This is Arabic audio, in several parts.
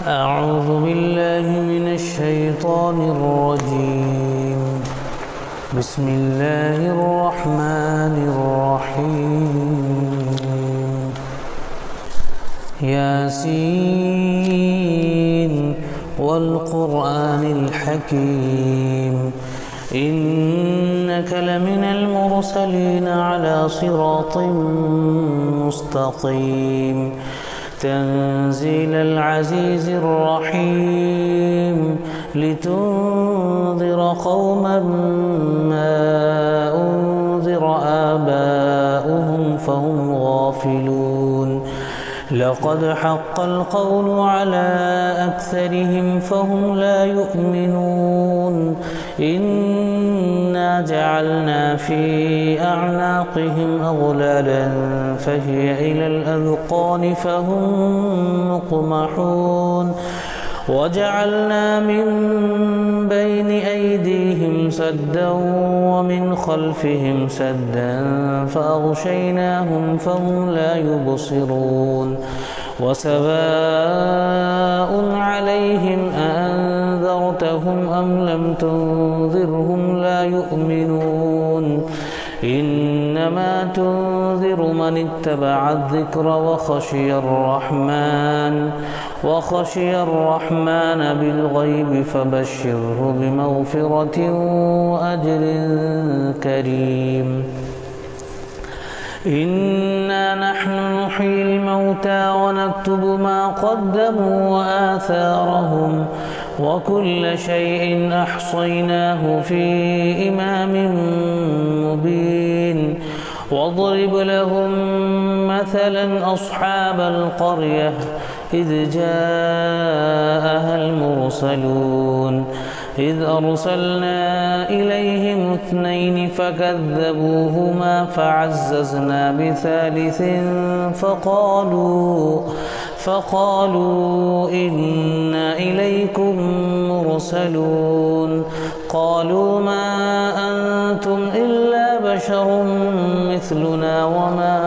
أعوذ بالله من الشيطان الرجيم. بسم الله الرحمن الرحيم. ياسين والقرآن الحكيم إنك لمن المرسلين على صراط مستقيم تنزيل العزيز الرحيم لتنذر قوما ما أنذر آباؤهم فهم غافلون لقد حق القول على أكثرهم فهم لا يؤمنون إنا جعلنا في أعناقهم أغلالا فهي إلى الأذقان فهم مقمحون وجعلنا من بين أيديهم سدا ومن خلفهم سدا فأغشيناهم فهم لا يبصرون وسواء عليهم أأنذرتهم أم لم تنذرهم لا يؤمنون إنما تنذر من اتبع الذكر وخشي الرحمن بالغيب فبشره بمغفرة وأجر كريم إنا نحن نحيي الموتى ونكتب ما قدموا وآثارهم وكل شيء أحصيناه في إمام مبين واضرب لهم مثلا أصحاب القرية إذ جاءها المرسلون إذ أرسلنا إليهم 2 فكذبوهما فعززنا بثالث فقالوا إنا إليكم مرسلون قالوا ما أنتم إلا بشر مثلنا وما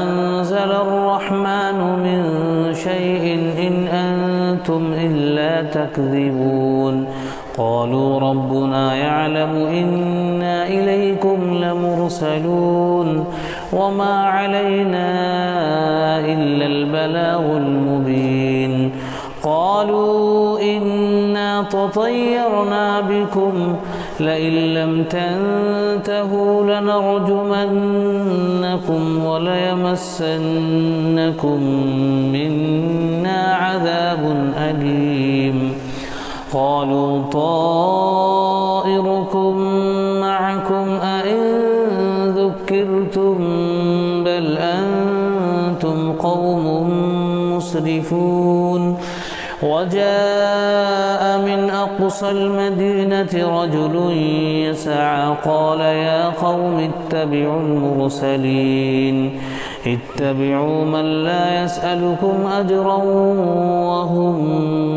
أنزل الرحمن من شيء إن أنتم إلا تكذبون قالوا ربنا يعلم إنا إليكم لمرسلون وما علينا إلا البلاغ المبين قالوا إنا تطيرنا بكم لئن لم تنتهوا لنرجمنكم وليمسنكم منا عذاب أليم قالوا طائركم معكم أئن ذكرتم بل أنتم قوم مسرفون وجاء من أقصى المدينة رجل يسعى قال يا قوم اتبعوا المرسلين اتبعوا من لا يسألكم أجرا وهم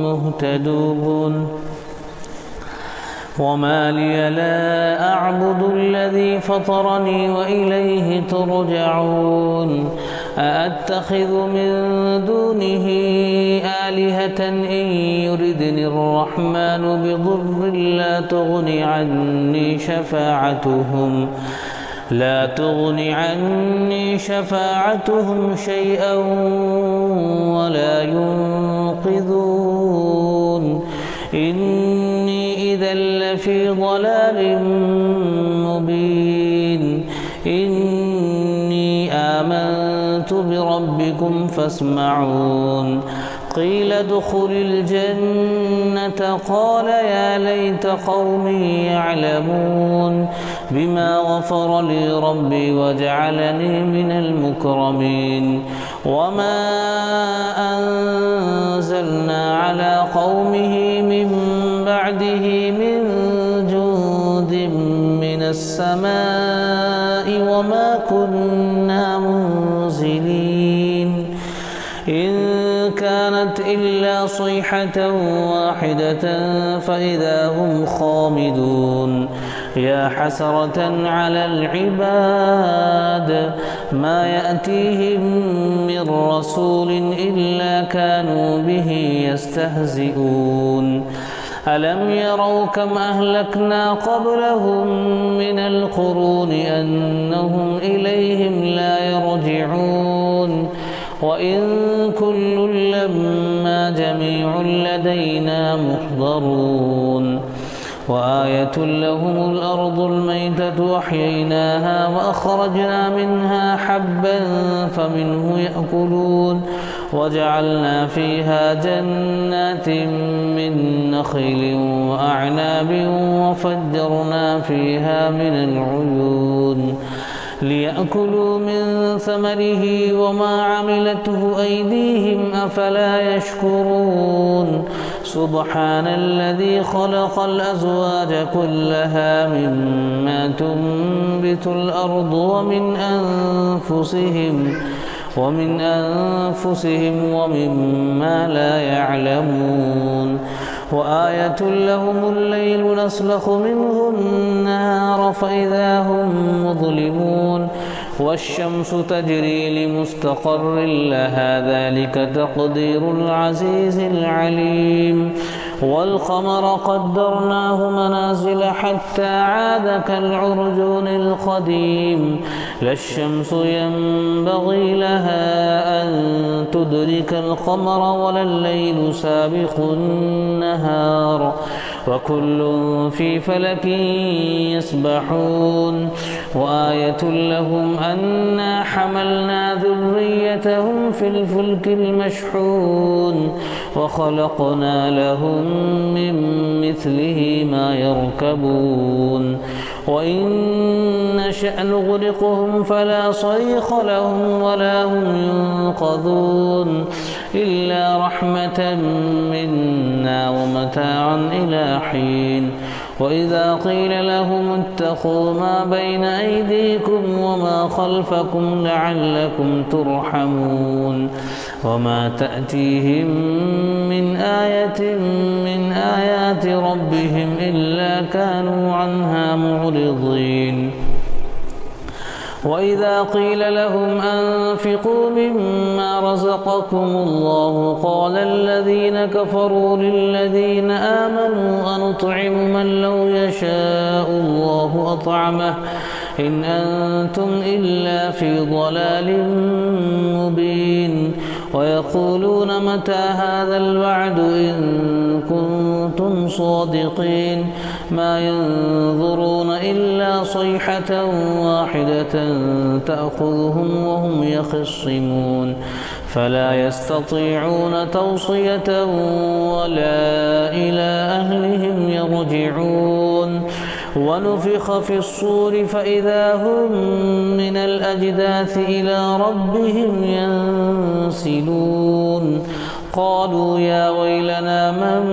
مهتدون وما لي لا أعبد الذي فطرني وإليه ترجعون أأتخذ من دونه آلهة إن يردني الرحمن بضر لا تغني عني شفاعتهم شيئا ولا ينقذون إني إذا لفي ضلال مبين إني آمنت بربكم فاسمعون قيل ادخل الجنة قال يا ليت قومي يعلمون بما غفر لي ربي وجعلني من المكرمين وما أنزلنا على قومه من بعده من جند من السماء وما كنا منزلين إن كانت إلا صيحة واحدة فإذا هم خامدون يا حسرة على العباد ما يأتيهم رسول إلا كانوا به يستهزئون ألم يروا كم أهلكنا قبلهم من القرون أنهم إليهم لا يرجعون وإن كل لما جميع لدينا محضرون وآية لهم الأرض الميتة أحييناها وأخرجنا منها حبا فمنه يأكلون وجعلنا فيها جنات من نخيل وأعناب وفجرنا فيها من العيون ليأكلوا من ثمره وما عملته أيديهم أفلا يشكرون سبحان الذي خلق الأزواج كلها مما تنبت الأرض ومن أنفسهم ومما لا يعلمون وآية لهم الليل نسلخ منه النهار فإذا هم مظلمون والشمس تجري لمستقر لها ذلك تقدير العزيز العليم والقمر قدرناه منازل حتى عاد كالعرجون القديم لا الشمس ينبغي لها أن تدرك القمر ولا الليل سابق النهار وكل في فلك يسبحون وآية لهم أنا حملنا ذريتهم في الفلك المشحون وخلقنا لهم من مثله ما يركبون وإن نشأ نغرقهم فلا صريخ لهم ولا هم ينقذون إلا رحمة منا ومتاعا إلى حين وإذا قيل لهم اتقوا ما بين أيديكم وما خلفكم لعلكم ترحمون وما تأتيهم من آية من آيات ربهم إلا كانوا عنها معرضين وإذا قيل لهم أنفقوا مما رزقكم الله قال الذين كفروا للذين آمنوا أنطعم من لو يشاء الله أطعمه إن أنتم إلا في ضلال مبين ويقولون متى هذا الوعد إن كنتم صادقين ما ينظرون إلا صيحة واحدة تأخذهم وهم يخصمون فلا يستطيعون توصية ولا إلى أهلهم يرجعون ونفخ في الصور فإذا هم من الأجداث إلى ربهم ينسلون قالوا يا ويلنا من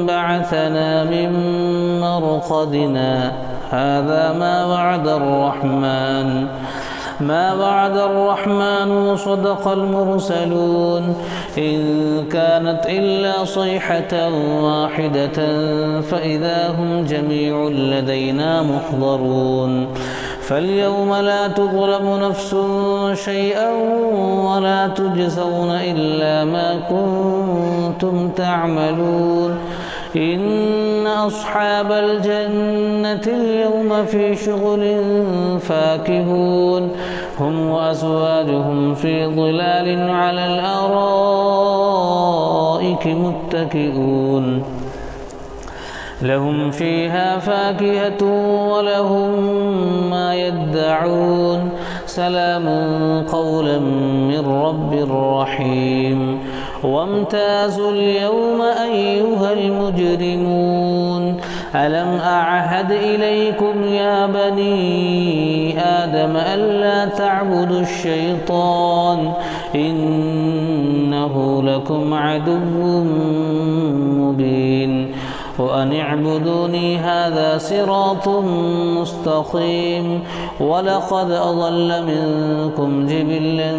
بعثنا من مرقدنا هذا ما وعد الرحمن وصدق المرسلون إن كانت إلا صيحة واحدة فإذا هم جميع لدينا محضرون فاليوم لا تظلم نفس شيئا ولا تجزون إلا ما كنتم تعملون إن أصحاب الجنة اليوم في شغل فاكهون هم وأزواجهم في ظلال على الأرائك متكئون لهم فيها فاكهة ولهم ما يدعون سلام قولا من رب رحيم وامتازوا اليوم أيها المجرمون ألم أعهد إليكم يا بني آدم ألا تعبدوا الشيطان إنه لكم عدو مبين وأن اعبدوني هذا صراط مستقيم ولقد أضل منكم جبلا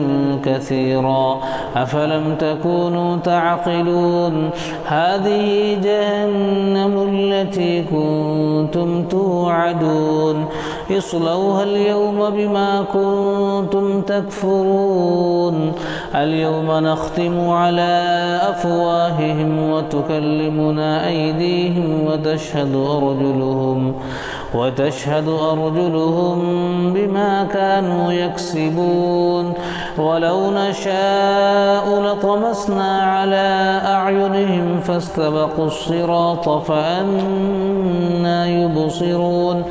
كثيرا أفلم تكونوا تعقلون هذه جهنم التي كنتم توعدون اصلوها اليوم بما كنتم تكفرون اليوم نختم على أفواههم وتكلمنا أيديهم وتشهد أرجلهم بما كانوا يكسبون ولو نشاء لطمسنا على أعينهم فاستبقوا الصراط فأنى يبصرون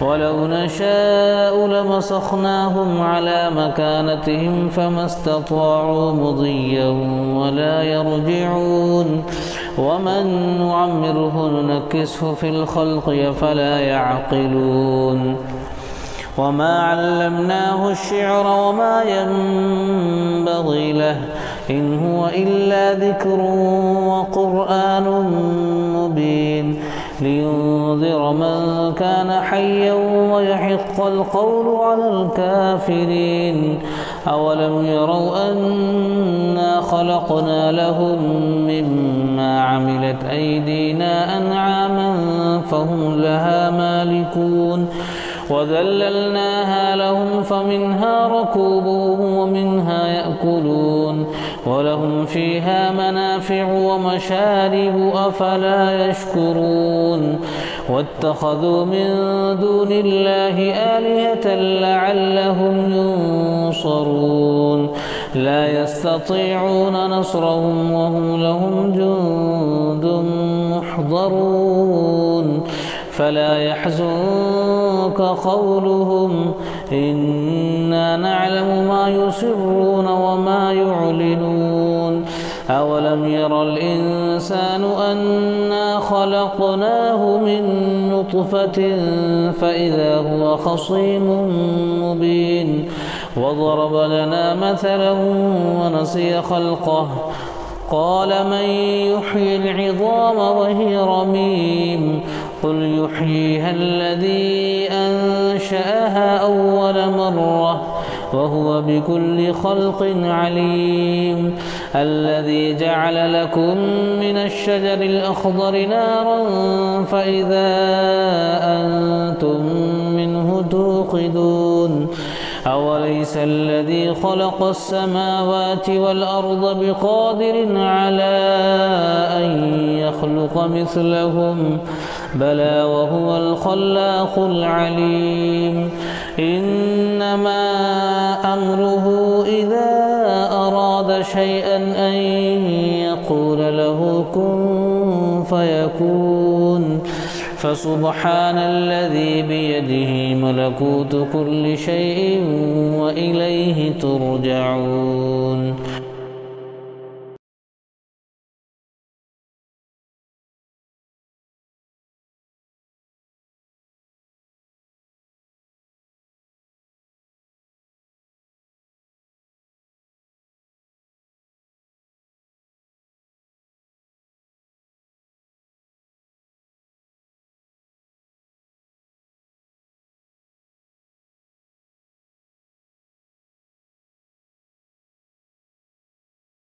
ولو نشاء لمسخناهم على مكانتهم فما استطاعوا مضيا ولا يرجعون ومن نعمره ننكسه في الخلق أفلا يعقلون وما علمناه الشعر وما ينبغي له إن هو إلا ذكر وقرآن مبين لينذر من كان حيا ويحق القول على الكافرين أولم يروا أنا خلقنا لهم مما عملت أيدينا أنعاما فهم لها مالكون وذللناها لهم فمنها ركوبهم ومنها يأكلون ولهم فيها منافع ومشارب أفلا يشكرون واتخذوا من دون الله آلهة لعلهم ينصرون لا يستطيعون نصرهم وهم لهم جند محضرون فلا يحزنك قولهم إنا نعلم ما يسرون وما يعلنون أولم ير الإنسان أنا خلقناه من نطفة فإذا هو خصيم مبين وضرب لنا مثلا ونسي خلقه قال من يحيي العظام وهي رميم قل يحييها الذي أنشأها أول مرة وهو بكل خلق عليم الذي جعل لكم من الشجر الأخضر نارا فإذا أنتم منه توقدون أوليس الذي خلق السماوات والأرض بقادر على أن يخلق مثلهم بلى وهو الخلاق العليم إنما أمره إذا أراد شيئا أن يقول له كن فيكون فسبحان الذي بيده ملكوت كل شيء وإليه ترجعون